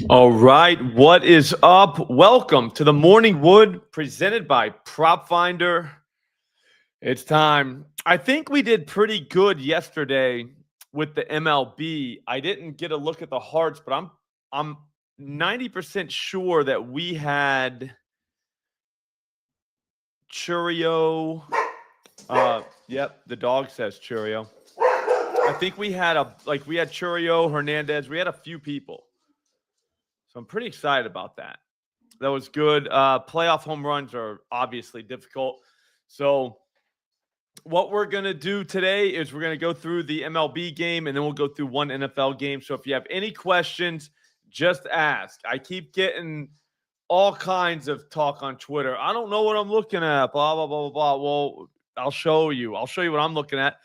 All right, what is up? Welcome to the Morning Wood presented by PropFinder. It's time. I think we did pretty good yesterday with the MLB. I didn't get a look at the hearts, but I'm 90% sure that we had Churio. Yep, the dog says Churio. I think we had Churio, Hernandez. We had a few people. So I'm pretty excited about that. That was good. Playoff home runs are obviously difficult. So what we're going to do today is we're going to go through the MLB game, and then we'll go through one NFL game. So if you have any questions, just ask. I keep getting all kinds of talk on Twitter. I don't know what I'm looking at, blah, blah, blah, blah, blah. Well, I'll show you. I'll show you what I'm looking at.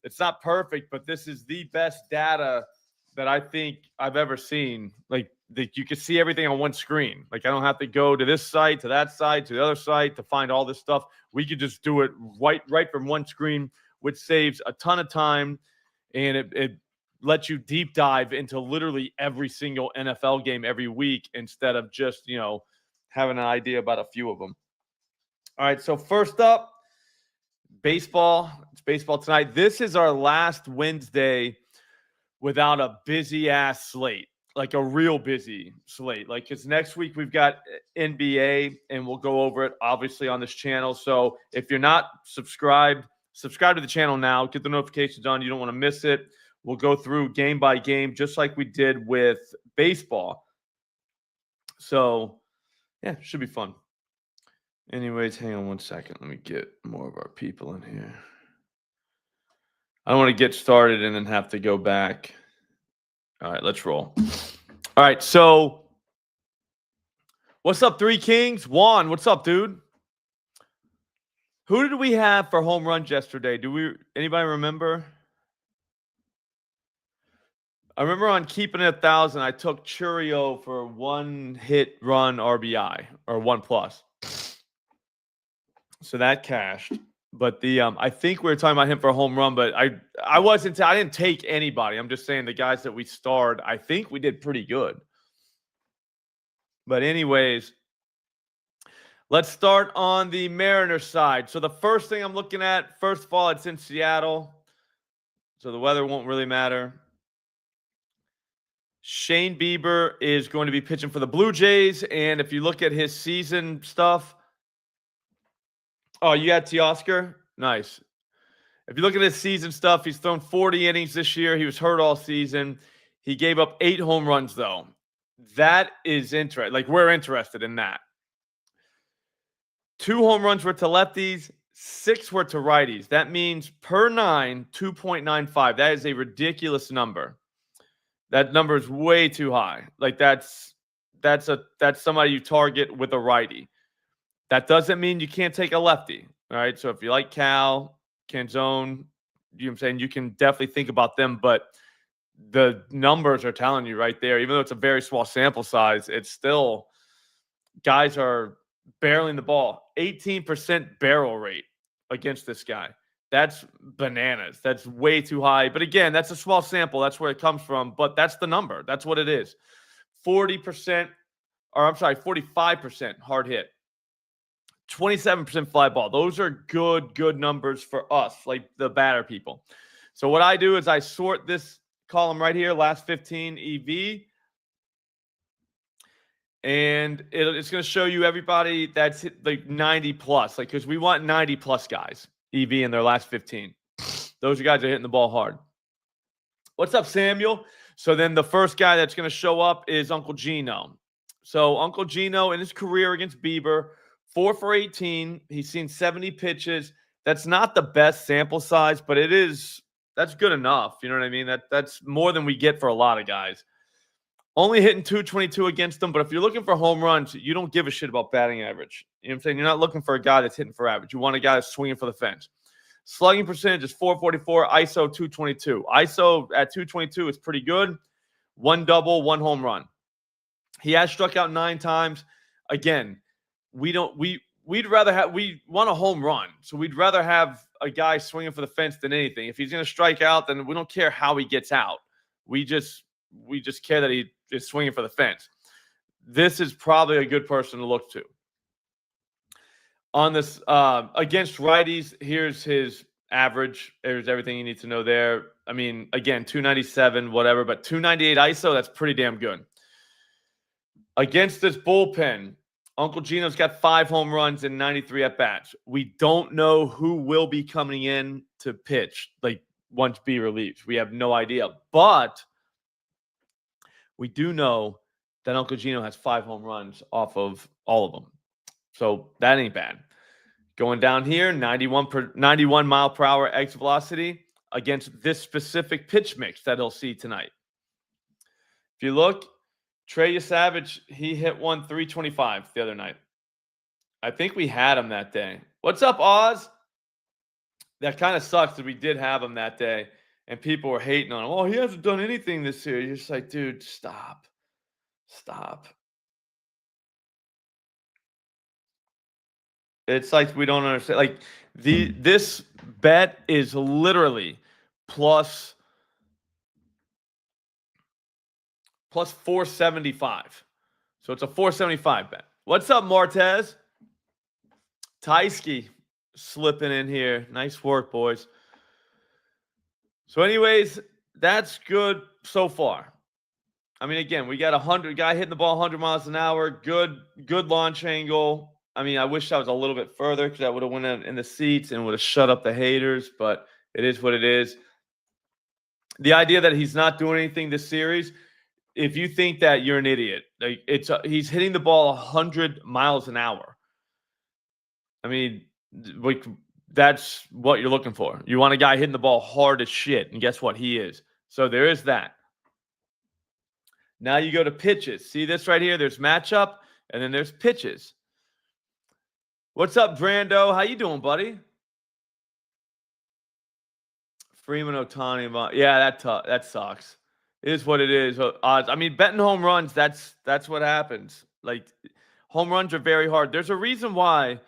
It's not perfect, but this is the best data that I think I've ever seen. Like, you can see everything on one screen. Like, I don't have to go to this site, to that site, to the other site to find all this stuff. We could just do it right from one screen, which saves a ton of time, and it lets you deep dive into literally every single NFL game every week instead of just, having an idea about a few of them. All right, so first up, baseball. It's baseball tonight. This is our last Wednesday without a busy-ass slate. Like a real busy slate. Like, because next week we've got NBA, and we'll go over it obviously on this channel. So if you're not subscribed, subscribe to the channel now. Get the notifications on. You don't want to miss it. We'll go through game by game, just like we did with baseball. So, yeah, should be fun. Anyways, hang on one second. Let me get more of our people in here. I don't want to get started and then have to go back. All right, let's roll. All right, so what's up, Three Kings? Juan, what's up, dude? Who did we have for home runs yesterday? Anybody remember? I remember on Keeping It 1,000, I took Churio for one hit run RBI or 1+. So that cashed. But I think we were talking about him for a home run, but I didn't take anybody. I'm just saying the guys that we starred, I think we did pretty good. But anyways, let's start on the Mariners side. So the first thing I'm looking at, first of all, it's in Seattle. So the weather won't really matter. Shane Bieber is going to be pitching for the Blue Jays. And if you look at his season stuff, oh, you got Teoscar? Nice. If you look at his season stuff, he's thrown 40 innings this year. He was hurt all season. He gave up 8 home runs, though. That is interesting. Like, we're interested in that. 2 home runs were to lefties. 6 were to righties. That means per 9, 2.95. That is a ridiculous number. That number is way too high. Like, that's somebody you target with a righty. That doesn't mean you can't take a lefty. All right. So if you like Cal, Canzone, you know what I'm saying, you can definitely think about them. But the numbers are telling you right there, even though it's a very small sample size, it's still guys are barreling the ball. 18% barrel rate against this guy. That's bananas. That's way too high. But again, that's a small sample. That's where it comes from. But that's the number. That's what it is. 45% hard hit. 27% fly ball. Those are good numbers for us, like the batter people. So what I do is I sort this column right here, last 15 EV. And it's going to show you everybody that's hit like 90 plus, like, because we want 90 plus guys, EV in their last 15. Those are guys are hitting the ball hard. What's up, Samuel? So then the first guy that's going to show up is Uncle Gino. So Uncle Gino in his career against Bieber, 4 for 18. He's seen 70 pitches. That's not the best sample size, but that's good enough. You know what I mean? That's more than we get for a lot of guys. Only hitting 222 against them, but if you're looking for home runs, you don't give a shit about batting average. You know what I'm saying? You're not looking for a guy that's hitting for average. You want a guy that's swinging for the fence. Slugging percentage is 444, ISO 222. ISO at 222 is pretty good. 1 double, 1 home run. He has struck out 9 times. Again, we want a home run. So we'd rather have a guy swinging for the fence than anything. If he's going to strike out, then we don't care how he gets out. We just care that he is swinging for the fence. this is probably a good person to look to. On this against righties, here's his average. There's everything you need to know there. I mean, again, 297, whatever, but 298 ISO, that's pretty damn good. Against this bullpen, Uncle Gino's got 5 home runs and 93 at-bats. We don't know who will be coming in to pitch, like once B relieves. We have no idea. But we do know that Uncle Gino has 5 home runs off of all of them. So that ain't bad. Going down here, 91 mile per hour exit velocity against this specific pitch mix that he'll see tonight. If you look, Trey Savage, he hit 325 the other night. I think we had him that day. What's up, Oz? That kind of sucks that we did have him that day, and people were hating on him. Oh, he hasn't done anything this year. You're just like, dude, stop. Stop. It's like we don't understand. Like this bet is literally plus 475. So it's a 475 bet. What's up, Martez? Tysky slipping in here. Nice work, boys. So anyways, that's good so far. I mean, again, we got 100 guy hitting the ball 100 miles an hour. Good launch angle. I mean, I wish I was a little bit further because I would have went in the seats and would have shut up the haters, but it is what it is. The idea that he's not doing anything this series, if you think that, you're an idiot. Like he's hitting the ball 100 miles an hour. I mean, that's what you're looking for. You want a guy hitting the ball hard as shit, and guess what? He is. So there is that. Now you go to pitches. See this right here? There's matchup, and then there's pitches. What's up, Brando? How you doing, buddy? Freeman Ohtani. Yeah, that sucks. It is what it is. I mean, betting home runs, that's what happens. Like, home runs are very hard. There's a reason why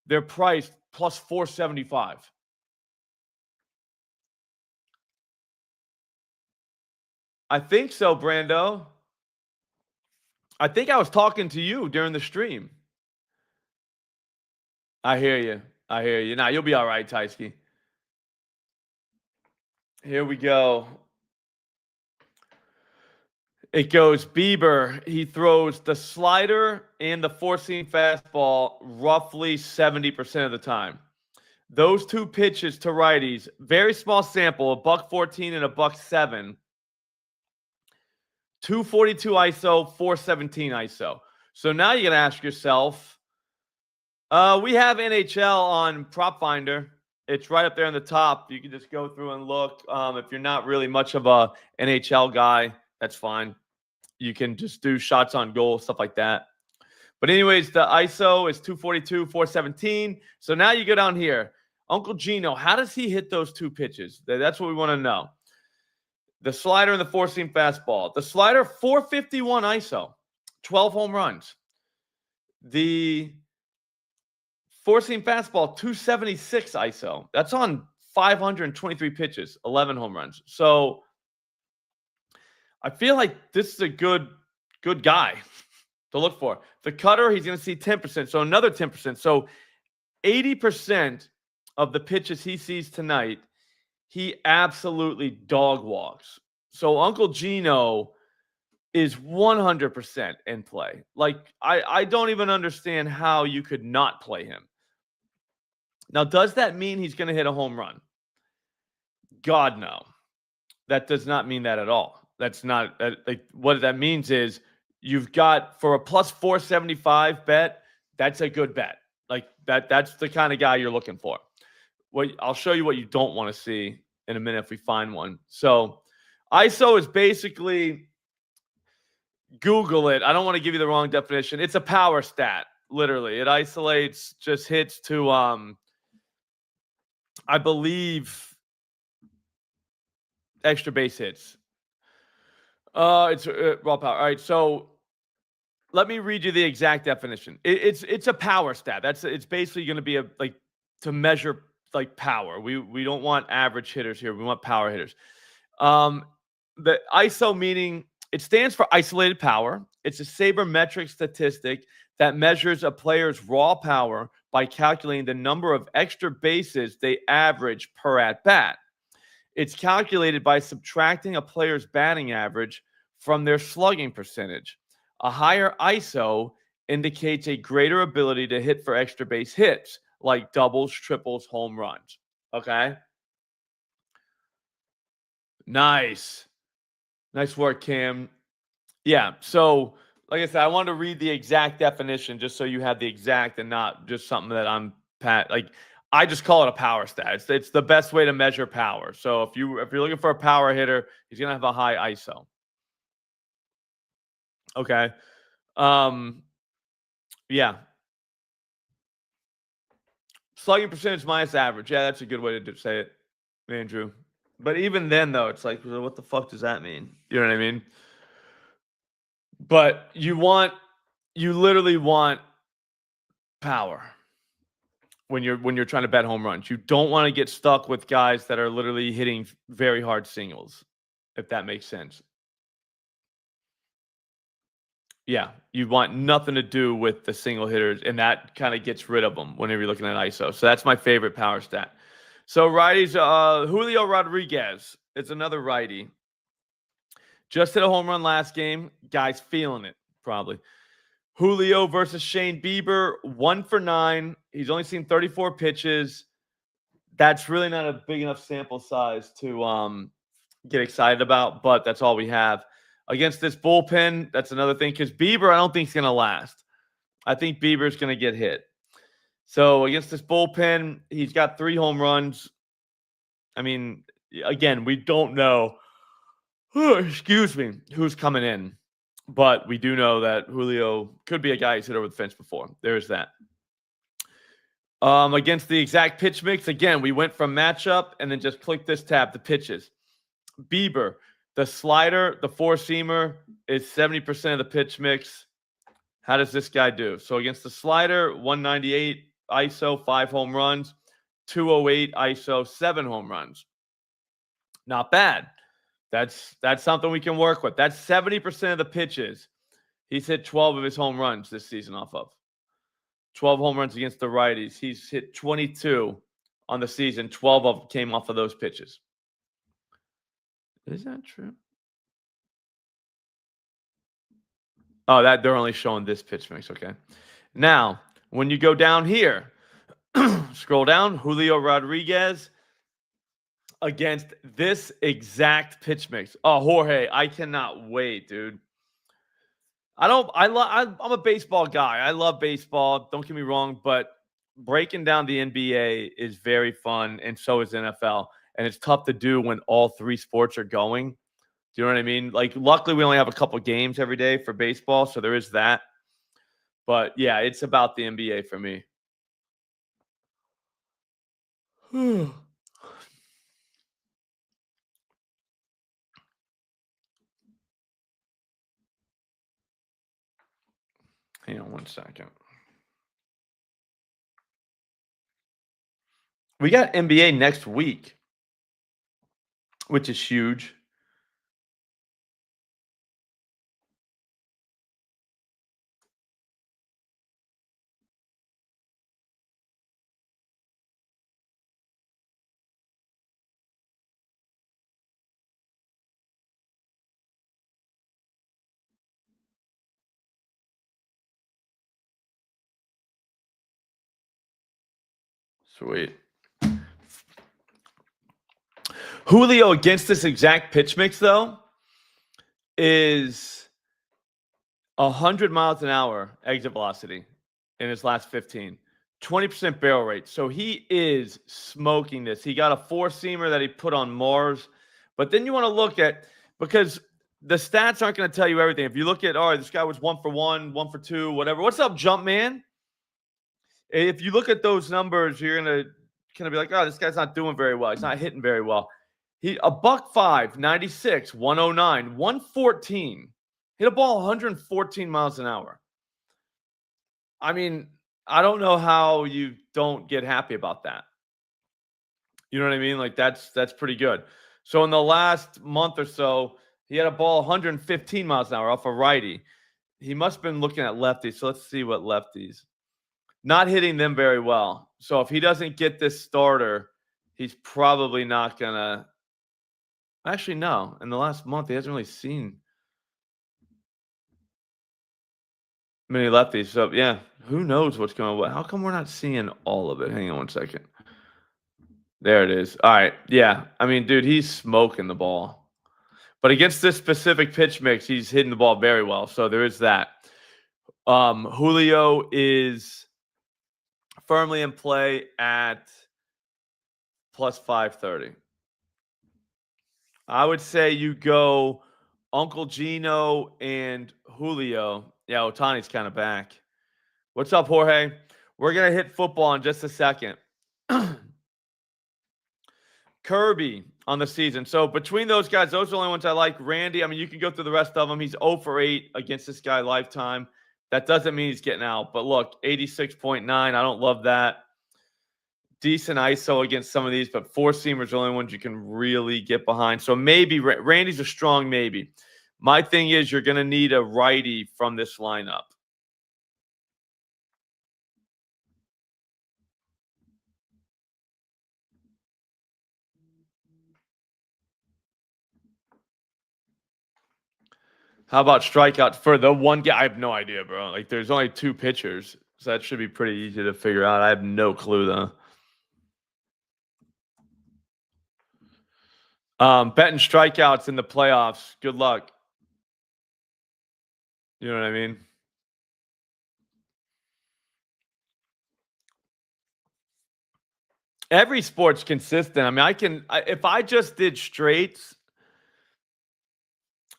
they're priced plus 475. I think so, Brando. I think I was talking to you during the stream. I hear you. Nah, you'll be all right, Tysky. Here we go. It goes Bieber. He throws the slider and the four-seam fastball roughly 70% of the time. Those two pitches to righties, very small sample, $114 and $107. 242 ISO, 417 ISO. So now you're going to ask yourself, we have NHL on PropFinder. It's right up there on the top. You can just go through and look. If you're not really much of a NHL guy, that's fine. You can just do shots on goal, stuff like that. But anyways, the ISO is 242, 417. So now you go down here. Uncle Gino, how does he hit those two pitches? That's what we want to know. The slider and the four-seam fastball. The slider, 451 ISO, 12 home runs. The four-seam fastball, 276 ISO. That's on 523 pitches, 11 home runs. So I feel like this is a good guy to look for. The cutter, he's going to see 10%, so another 10%. So 80% of the pitches he sees tonight, he absolutely dog walks. So Uncle Gino is 100% in play. Like, I don't even understand how you could not play him. Now, does that mean he's going to hit a home run? God, no. That does not mean that at all. That's not like what that means is you've got for a plus 475 bet. That's a good bet. Like that's the kind of guy you're looking for. I'll show you what you don't want to see in a minute if we find one. So ISO is basically, Google it. I don't want to give you the wrong definition. It's a power stat, literally. It isolates just hits to I believe extra base hits. It's raw power. All right, so let me read you the exact definition. It's a power stat. It's basically going to be to measure like power. We don't want average hitters here. We want power hitters. The ISO meaning It stands for isolated power. It's a sabermetric statistic that measures a player's raw power by calculating the number of extra bases they average per at bat. It's calculated by subtracting a player's batting average from their slugging percentage. A higher ISO indicates a greater ability to hit for extra base hits, like doubles, triples, home runs. Okay? Nice. Nice work, Cam. Yeah. So, like I said, I wanted to read the exact definition just so you have the exact and not just something that I'm like. I just call it a power stat. It's the best way to measure power. So if you're looking for a power hitter, he's gonna have a high ISO. Okay. Yeah. Slugging percentage minus average. Yeah, that's a good way to say it, Andrew. But even then, though, it's like, what the fuck does that mean? You know what I mean? But you literally want power when you're trying to bet home runs. You don't want to get stuck with guys that are literally hitting very hard singles, if that makes sense. Yeah, you want nothing to do with the single hitters, and that kind of gets rid of them whenever you're looking at ISO. So that's my favorite power stat. So righties, Julio Rodriguez. It's another righty. Just hit a home run last game. Guys feeling it, probably. Julio versus Shane Bieber, 1 for 9. He's only seen 34 pitches. That's really not a big enough sample size to get excited about, but that's all we have. Against this bullpen, that's another thing, because Bieber, I don't think, is going to last. I think Bieber's going to get hit. So against this bullpen, he's got 3 home runs. I mean, again, we don't know, excuse me, who's coming in. But we do know that Julio could be a guy who's hit over the fence before. There's that. Against the exact pitch mix, again, we went from matchup and then just click this tab, the pitches. Bieber, the slider, the four-seamer is 70% of the pitch mix. How does this guy do? So against the slider, 198 ISO, 5 home runs, 208 ISO, 7 home runs. Not bad. That's something we can work with. That's 70% of the pitches. He's hit 12 of his home runs this season off of. 12 home runs against the righties. He's hit 22 on the season. 12 of them came off of those pitches. Is that true? Oh, that they're only showing this pitch mix. Okay. Now, when you go down here, scroll down, Julio Rodriguez against this exact pitch mix. Oh, Jorge, I cannot wait, dude. I'm a baseball guy. I love baseball. Don't get me wrong, but breaking down the NBA is very fun, and so is NFL. And it's tough to do when all 3 sports are going. Do you know what I mean? Like, luckily, we only have a couple games every day for baseball, so there is that. But yeah, it's about the NBA for me. Hang on one second. We got NBA next week, which is huge. Sweet. Julio against this exact pitch mix, though, is 100 miles an hour exit velocity in his last 15. 20% barrel rate. So he is smoking this. He got a four-seamer that he put on Mars. But then you want to look at, because the stats aren't going to tell you everything. If you look at, all right, this guy was 1 for 1, 1 for 2, whatever. What's up, Jumpman? If you look at those numbers, you're going to kind of be like, oh, this guy's not doing very well. He's not hitting very well. He a $105, 96, 109, 114. Hit a ball 114 miles an hour. I mean, I don't know how you don't get happy about that. You know what I mean? Like, that's pretty good. So in the last month or so, He had a ball 115 miles an hour off a righty. He must have been looking at lefties. So let's see what lefties. Not hitting them very well. So if he doesn't get this starter, he's probably not going to. Actually, no. In the last month, he hasn't really seen many lefties. So, yeah, who knows what's going on? How come we're not seeing all of it? Hang on one second. There it is. All right. Yeah. I mean, dude, he's smoking the ball. But against this specific pitch mix, he's hitting the ball very well. So there is that. Julio is firmly in play at plus 530. I would say you go Uncle Gino and Julio. Yeah, Otani's kind of back. What's up, Jorge? We're going to hit football in just a second. Kirby on the season. So between those guys, those are the only ones I like. Randy, I mean, you can go through the rest of them. He's 0 for 8 against this guy lifetime. That doesn't mean he's getting out. But look, 86.9. I don't love that. Decent ISO against some of these, but four-seamers are the only ones you can really get behind. So maybe Randy's a strong maybe. My thing is you're going to need a righty from this lineup. How about strikeouts for the one guy? I have no idea, bro. Like, there's only 2 pitchers, so that should be pretty easy to figure out. I have no clue, though. Betting strikeouts in the playoffs. Good luck. You know what I mean? Every sport's consistent. I mean, if I just did straights,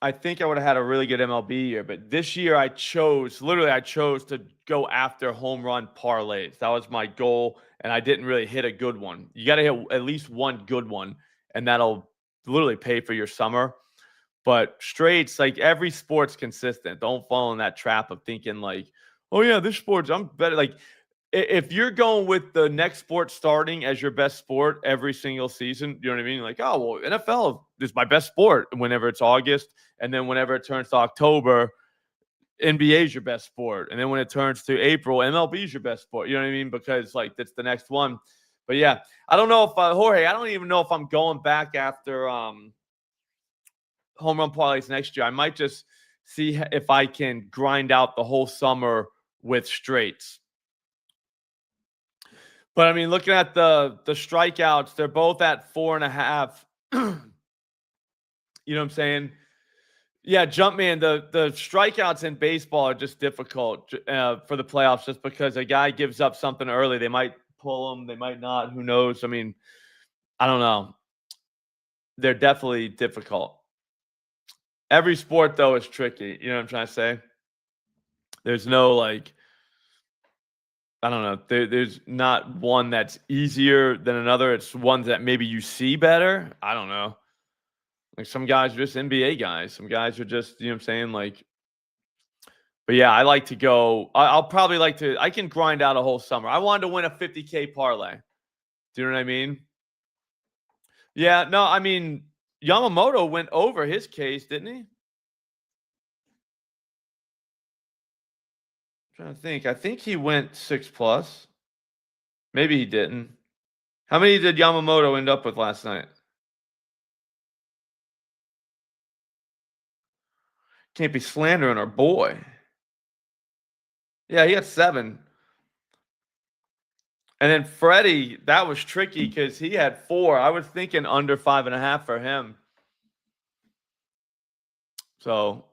I think I would have had a really good MLB year. But this year I chose to go after home run parlays. That was my goal, and I didn't really hit a good one. You got to hit at least one good one, and that'll literally pay for your summer. But straights, like every sport's consistent. Don't fall in that trap of thinking like, oh yeah, this sport's I'm better. Like if you're going with the next sport starting as your best sport every single season, you know what I mean? Like, oh, well, NFL is my best sport whenever it's August. And then whenever it turns to October, NBA is your best sport. And then when it turns to April, MLB is your best sport. You know what I mean? Because, like, that's the next one. But, yeah, I don't know if Jorge, I don't even know if I'm going back after home run parlays next year. I might just see if I can grind out the whole summer with straights. But I mean, looking at the strikeouts, they're both at 4.5. You know what I'm saying? Yeah, Jumpman, the strikeouts in baseball are just difficult for the playoffs just because a guy gives up something early. They might pull him. They might not. Who knows? I mean, I don't know. They're definitely difficult. Every sport, though, is tricky. You know what I'm trying to say? There's no, like, I don't know. There's not one that's easier than another. It's ones that maybe you see better. I don't know. Like some guys are just NBA guys. Some guys are just, you know what I'm saying? Like, but yeah, I like to go. I'll probably like to, I can grind out a whole summer. I wanted to win a 50K parlay. Do you know what I mean? Yeah, no, I mean, Yamamoto went over his case, didn't he? I'm trying to think. I think he went 6+. Maybe he didn't. How many did Yamamoto end up with last night? Can't be slandering our boy. Yeah, he had 7. And then Freddie, that was tricky because he had 4. I was thinking under 5.5 for him. So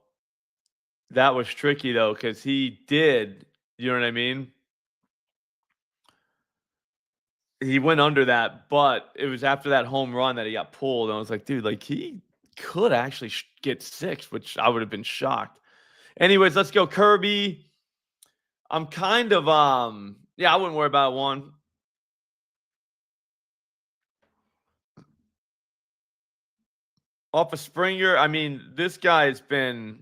that was tricky though, because he did, you know what I mean? He went under that, but it was after that home run that he got pulled. And I was like, dude, like he could actually get 6, which I would have been shocked. Anyways, let's go Kirby. I'm kind of yeah, I wouldn't worry about one. Off of Springer, I mean, this guy has been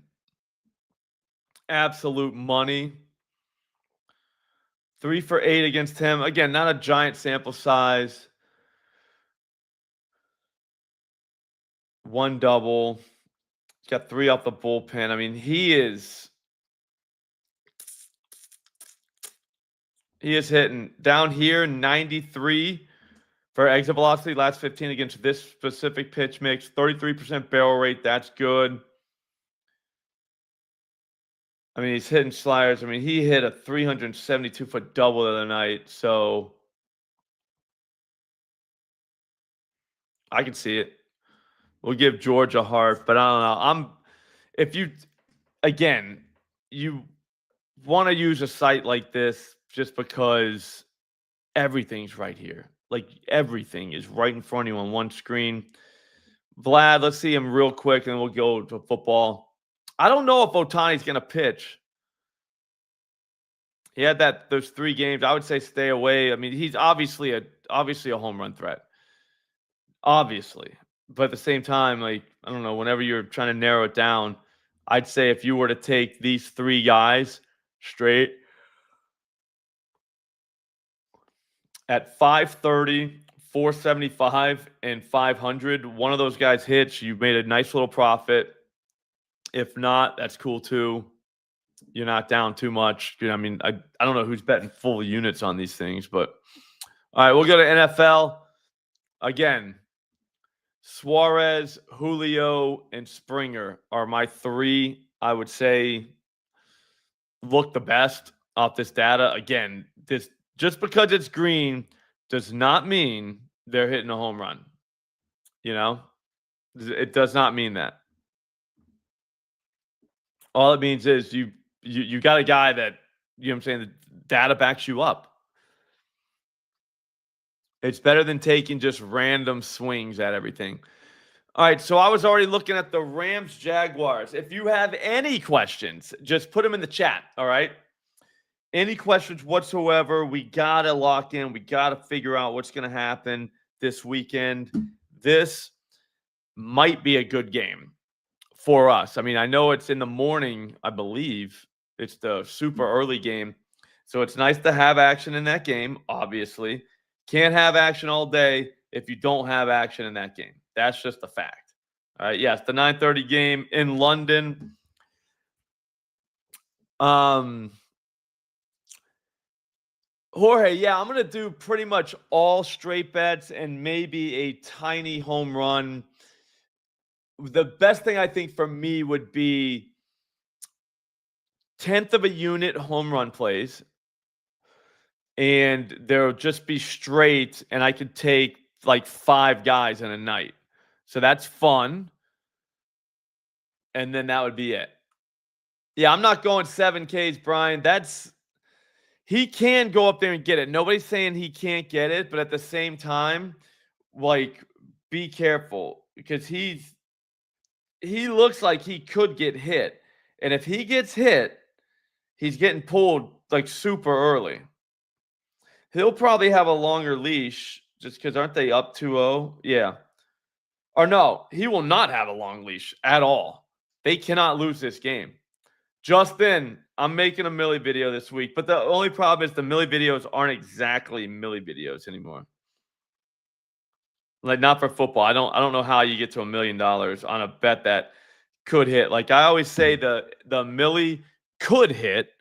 absolute money. 3 for 8 against him. Again, not a giant sample size. 1 double. Got 3 off the bullpen. I mean, he is hitting down here 93 for exit velocity, last 15 against this specific pitch mix, 33% barrel rate. That's good. I mean, he's hitting sliders. I mean, he hit a 372-foot double the other night. So I can see it. We'll give George a heart, but I don't know. If you, again, you want to use a site like this just because everything's right here. Like everything is right in front of you on one screen. Vlad, let's see him real quick, and then we'll go to football. I don't know if Ohtani's going to pitch. He had those 3 games. I would say stay away. I mean, he's obviously a home run threat. Obviously. But at the same time, like, I don't know, whenever you're trying to narrow it down, I'd say if you were to take these 3 guys straight at 530, 475, and 500, one of those guys hits, you made a nice little profit. If not, that's cool too. You're not down too much. You know, I mean, I don't know who's betting full units on these things, but all right, we'll go to NFL. Again, Suarez, Julio, and Springer are my 3, I would say, look the best off this data. Again, this just because it's green does not mean they're hitting a home run. You know, it does not mean that. All it means is you got a guy that, you know what I'm saying, the data backs you up. It's better than taking just random swings at everything. All right, so I was already looking at the Rams Jaguars. If you have any questions, just put them in the chat, all right? Any questions whatsoever, we got to lock in. We got to figure out what's going to happen this weekend. This might be a good game for us. I mean, I know it's in the morning, I believe. It's the super early game. So it's nice to have action in that game, obviously. Can't have action all day if you don't have action in that game. That's just a fact. All right, yes, the 9:30 game in London. Jorge, yeah, I'm going to do pretty much all straight bets and maybe a tiny home run. The best thing I think for me would be 10th of a unit home run plays. And there'll just be straight, and I could take like 5 guys in a night. So that's fun. And then that would be it. Yeah, I'm not going 7Ks, Brian. He can go up there and get it. Nobody's saying he can't get it, but at the same time, like, be careful because he looks like he could get hit. And if he gets hit, he's getting pulled like super early. He'll probably have a longer leash just because aren't they up 2-0? Yeah. Or no, he will not have a long leash at all. They cannot lose this game. Justin, I'm making a Millie video this week, but the only problem is the Millie videos aren't exactly Millie videos anymore. Like, not for football. I don't know how you get to $1 million on a bet that could hit. Like I always say, the Millie could hit.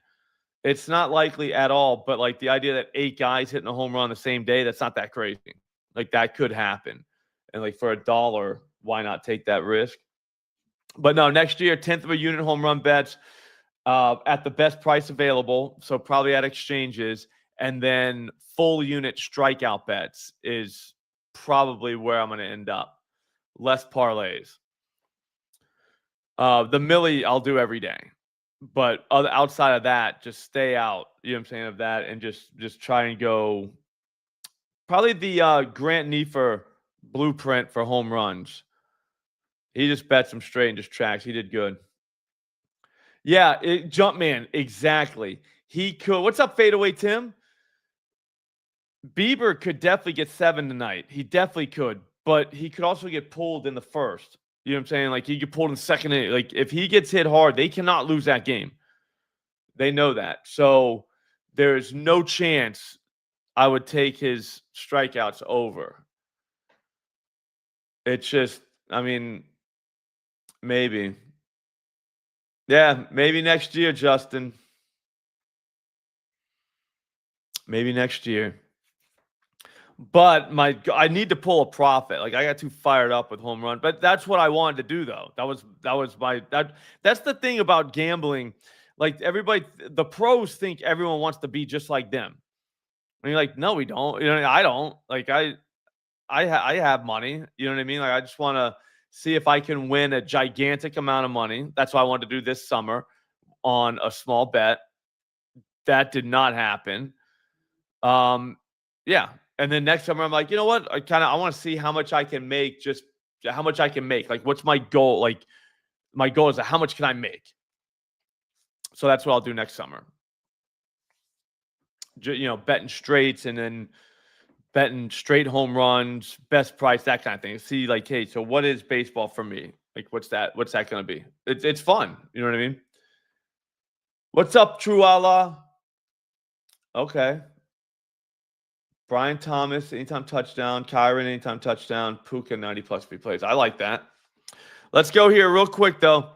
It's not likely at all, but like the idea that 8 guys hitting a home run the same day, that's not that crazy. Like that could happen. And like for $1, why not take that risk? But no, next year, 10th of a unit home run bets at the best price available. So probably at exchanges. And then full unit strikeout bets is probably where I'm going to end up. Less parlays. The Millie I'll do every day. But outside of that, just stay out, you know what I'm saying, of that, and just try and go probably the Grant Neefer blueprint for home runs. He just bets them straight and just tracks. He did good. Yeah, Jumpman, exactly. He could. What's up, Fadeaway Tim? Bieber could definitely get 7 tonight. He definitely could, but he could also get pulled in the first. You know what I'm saying? Like he get pulled in the second inning. Like if he gets hit hard, they cannot lose that game. They know that. So there's no chance I would take his strikeouts over. It's just, I mean, maybe. Yeah, maybe next year, Justin. Maybe next year. But I need to pull a profit. Like I got too fired up with home run, but that's what I wanted to do though. That was that's the thing about gambling. Like everybody, the pros think everyone wants to be just like them. And you're like, no, we don't. You know, I don't. Like I have money. You know what I mean? Like I just want to see if I can win a gigantic amount of money. That's what I wanted to do this summer on a small bet. That did not happen. Um, yeah. And then next summer, I'm like, you know what? I want to see how much I can make. Just how much I can make. Like, what's my goal? Like, my goal is how much can I make? So that's what I'll do next summer. Betting straights and then betting straight home runs, best price, that kind of thing. See, like, hey, so what is baseball for me? Like, what's that? What's that going to be? It's fun. You know what I mean? What's up, True Allah? Okay. Brian Thomas, anytime touchdown. Kyron, anytime touchdown. Puka, 90 plus free plays. I like that. Let's go here real quick, though.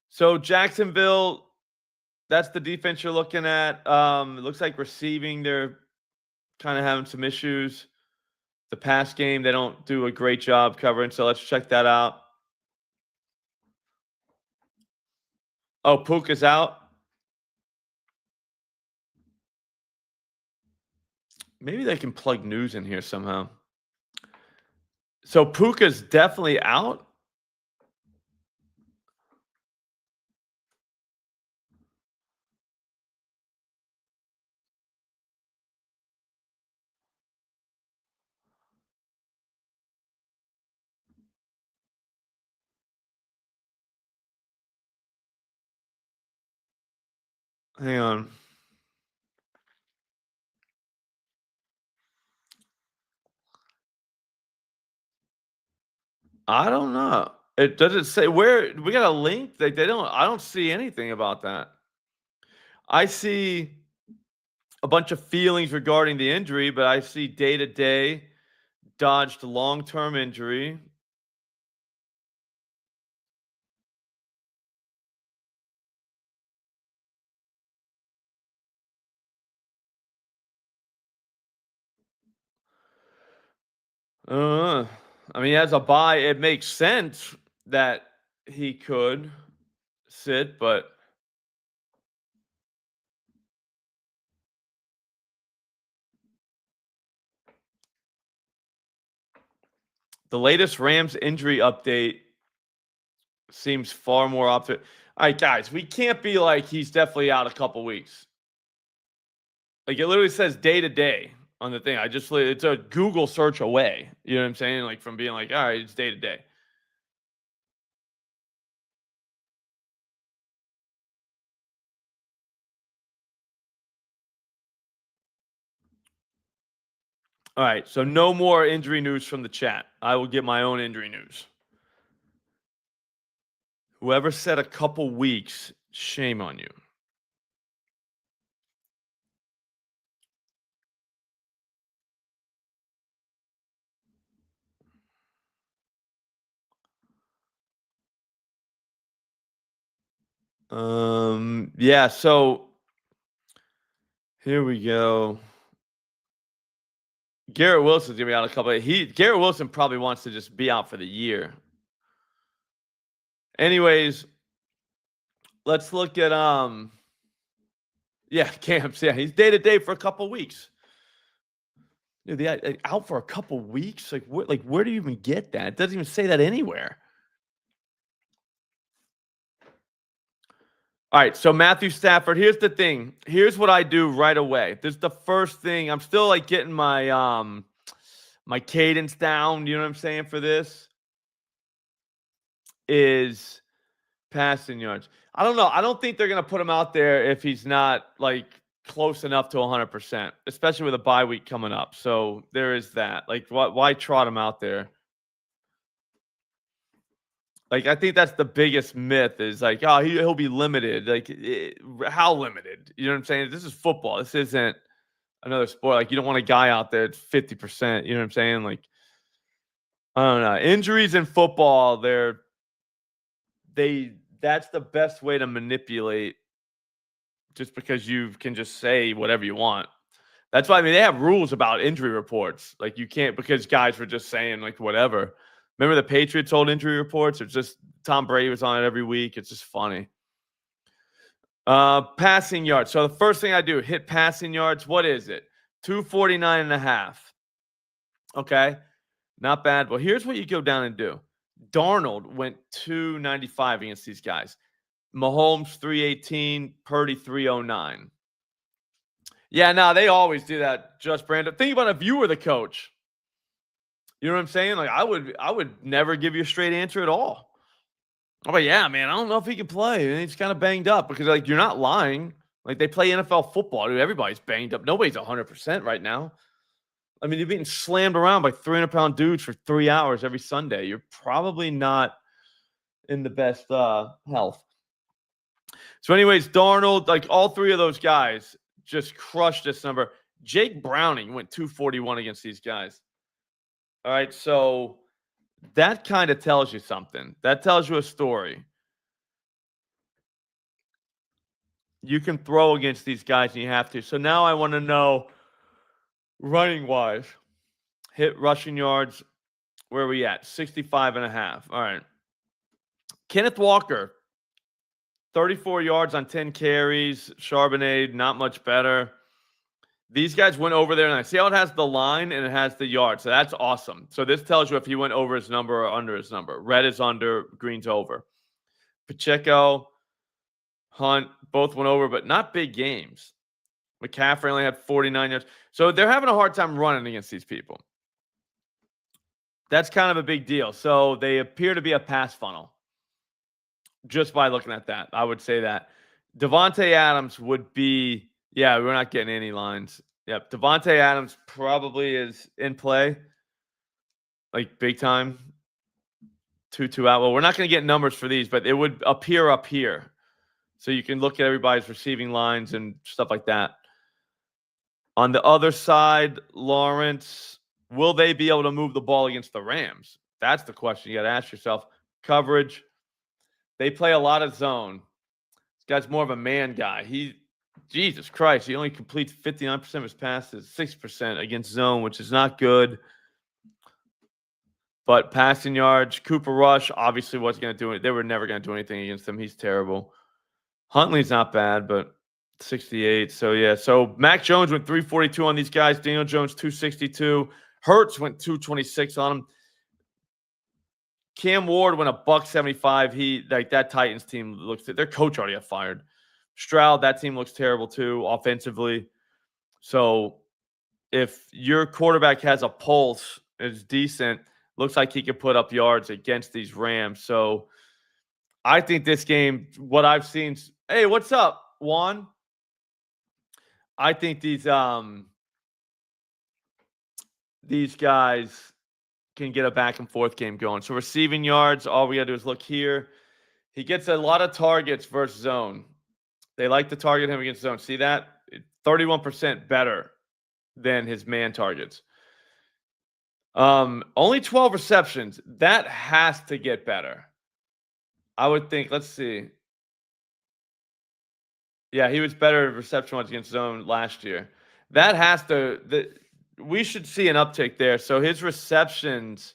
So Jacksonville, that's the defense you're looking at. It looks like receiving, they're kind of having some issues. The pass game, they don't do a great job covering. So let's check that out. Oh, Puka's out. Maybe they can plug news in here somehow. So Puka's definitely out. Hang on. I don't know. It doesn't say where we got a link. They don't. I don't see anything about that. I see a bunch of feelings regarding the injury, but I see day to day dodged long term injury. Uh, I mean, as a buy, it makes sense that he could sit, but the latest Rams injury update seems far more optimistic. All right, guys, we can't be like he's definitely out a couple weeks. Like it literally says day to day on the thing. It's a Google search away. You know what I'm saying? Like from being like, all right, it's day to day. All right, so no more injury news from the chat. I will get my own injury news. Whoever said a couple weeks, shame on you. Yeah, so here we go. Garrett Wilson's gonna be out a couple. Garrett Wilson probably wants to just be out for the year. Anyways, let's look at yeah, camps. Yeah, he's day to day for a couple weeks. Dude, out for a couple weeks. Like what? Like where do you even get that? It doesn't even say that anywhere. All right, so Matthew Stafford. Here's the thing. Here's what I do right away. This is the first thing. I'm still like getting my cadence down. You know what I'm saying for this is passing yards. I don't know. I don't think they're gonna put him out there if he's not like close enough to 100%, especially with a bye week coming up. So there is that. Like, why trot him out there? Like, I think that's the biggest myth is like, oh, he'll be limited. Like, how limited? You know what I'm saying? This is football. This isn't another sport. Like, you don't want a guy out there at 50%. You know what I'm saying? Like, I don't know. Injuries in football, they that's the best way to manipulate just because you can just say whatever you want. That's why I mean they have rules about injury reports. Like you can't because guys were just saying like whatever. Remember the Patriots old injury reports? It's just Tom Brady was on it every week. It's just funny. Passing yards. So the first thing I do, hit passing yards. What is it? 249 and a half. Okay. Not bad. Well, here's what you go down and do. Darnold went 295 against these guys. Mahomes 318, Purdy 309. Yeah, no, they always do that. Just Brandon. Think about if you were the coach. You know what I'm saying? Like I would never give you a straight answer at all. I'm like, yeah, man, I don't know if he can play. He's kind of banged up because like you're not lying. Like they play NFL football, dude. Everybody's banged up. Nobody's 100% right now. I mean, you're being slammed around by 300-pound dudes for 3 hours every Sunday. You're probably not in the best health. So, anyways, Darnold, like all three of those guys just crushed this number. Jake Browning went 241 against these guys. All right, so that kind of tells you something. That tells you a story. You can throw against these guys and you have to. So now I want to know running wise, hit rushing yards. Where are we at? 65 and a half. All right. Kenneth Walker, 34 yards on 10 carries. Charbonnet, not much better. These guys went over there, and I see how it has the line and it has the yard. So that's awesome. So this tells you if he went over his number or under his number. Red is under, green's over. Pacheco, Hunt, both went over, but not big games. McCaffrey only had 49 yards. So they're having a hard time running against these people. That's kind of a big deal. So they appear to be a pass funnel. Just by looking at that, I would say that. Devontae Adams would be, yeah, we're not getting any lines. Yep. Devontae Adams probably is in play, like big time. 2 out. Well, we're not going to get numbers for these, but it would appear up here. So you can look at everybody's receiving lines and stuff like that. On the other side, Lawrence, will they be able to move the ball against the Rams? That's the question you got to ask yourself. Coverage. They play a lot of zone. This guy's more of a man guy. Jesus Christ, he only completes 59% of his passes, 6% against zone, which is not good. But passing yards, Cooper Rush obviously wasn't going to do it. They were never going to do anything against him. He's terrible. Huntley's not bad, but 68. So, yeah. So, Mac Jones went 342 on these guys. Daniel Jones, 262. Hurts went 226 on him. Cam Ward went $175. He like that Titans team looks. Their coach already got fired. Stroud, that team looks terrible too offensively. So if your quarterback has a pulse, is decent, looks like he could put up yards against these Rams. So I think this game, what I've seen. Hey, what's up, Juan? I think these guys can get a back and forth game going. So receiving yards, all we got to do is look here. He gets a lot of targets versus zone. They like to target him against zone. See that? 31% better than his man targets. Only 12 receptions. That has to get better. I would think. Let's see. Yeah, he was better at reception ones against zone last year. That has to. We should see an uptick there. So his receptions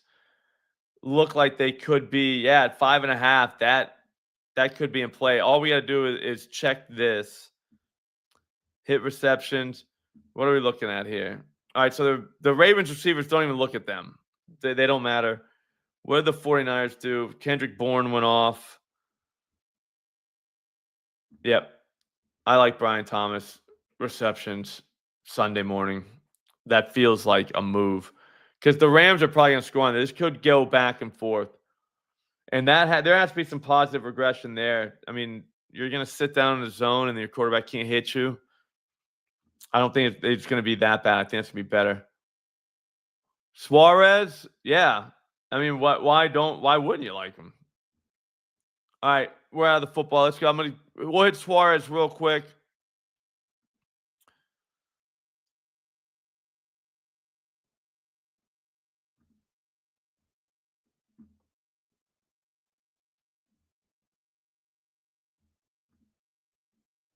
look like they could be, at 5.5. That could be in play. All we got to do is check this. Hit receptions. What are we looking at here? All right, so the Ravens receivers don't even look at them. They don't matter. What did the 49ers do? Kendrick Bourne went off. Yep. I like Brian Thomas. Receptions Sunday morning. That feels like a move. Because the Rams are probably going to score on this. This could go back and forth. And there has to be some positive regression there. I mean, you're going to sit down in the zone and your quarterback can't hit you. I don't think it's going to be that bad. I think it's going to be better. Suarez, yeah. I mean, why wouldn't you like him? All right, we're out of the football. Let's go. We'll hit Suarez real quick.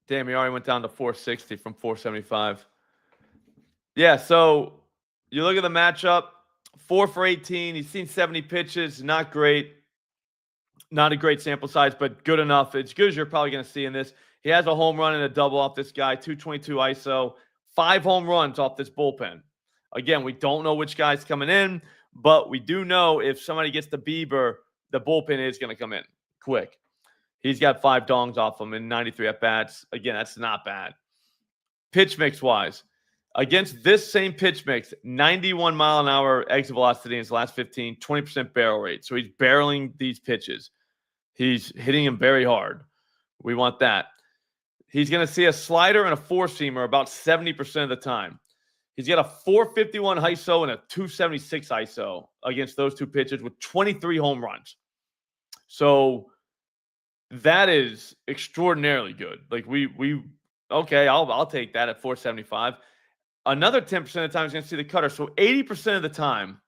Damn, he already went down to 460 from 475. Yeah, so you look at the matchup, 4 for 18. He's seen 70 pitches. Not great. Not a great sample size, but good enough. It's good as you're probably going to see in this. He has a home run and a double off this guy, 222 ISO, 5 home runs off this bullpen. Again, we don't know which guy's coming in, but we do know if somebody gets the Bieber, the bullpen is going to come in quick. He's got 5 dongs off him in 93 at-bats. Again, that's not bad. Pitch mix wise, against this same pitch mix, 91 mile an hour exit velocity in his last 15, 20% barrel rate. So he's barreling these pitches. He's hitting him very hard. We want that. He's going to see a slider and a four-seamer about 70% of the time. He's got a 451 ISO and a 276 ISO against those two pitches with 23 home runs. So that is extraordinarily good. Like okay, I'll take that at 475. Another 10% of the time he's going to see the cutter. So 80% of the time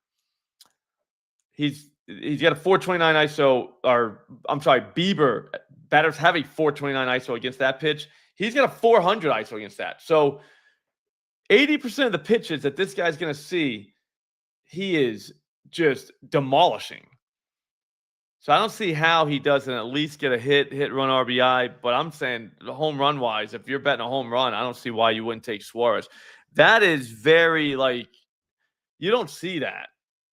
he's got a 429 ISO, or I'm sorry, Bieber batters have a 429 ISO against that pitch. He's got a 400 ISO against that. So 80% of the pitches that this guy's going to see, he is just demolishing. So I don't see how he doesn't at least get a hit run RBI. But I'm saying home run wise, if you're betting a home run, I don't see why you wouldn't take Suarez. That is very, like, you don't see that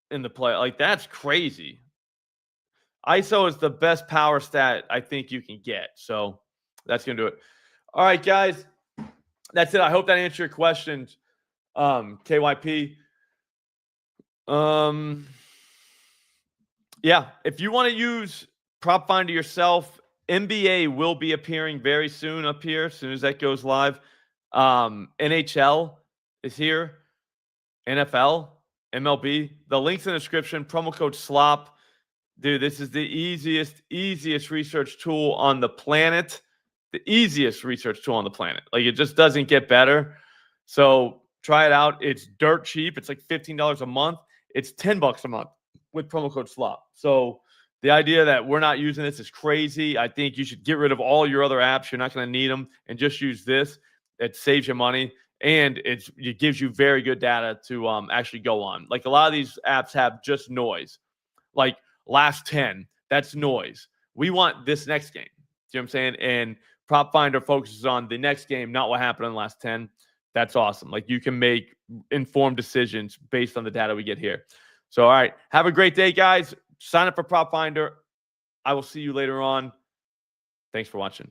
in the play. Like, that's crazy. ISO is the best power stat I think you can get. So that's going to do it. All right, guys. That's it. I hope that answered your questions. KYP. Yeah, if you want to use PropFinder yourself, NBA will be appearing very soon up here, as soon as that goes live. NHL is here. NFL, MLB. The link's in the description. Promo code SLOP. Dude, this is the easiest research tool on the planet. The easiest research tool on the planet. Like, it just doesn't get better. So try it out. It's dirt cheap. It's like $15 a month. It's $10 a month with promo code SLOP. So the idea that we're not using this is crazy. I think you should get rid of all your other apps. You're not going to need them, and just use this. It saves you money, and it gives you very good data to actually go on. Like, a lot of these apps have just noise. Like last 10, that's noise. We want this next game. See what I'm saying? And PropFinder focuses on the next game, not what happened in the last 10. That's awesome. Like, you can make informed decisions based on the data we get here. So, all right. Have a great day, guys. Sign up for PropFinder. I will see you later on. Thanks for watching.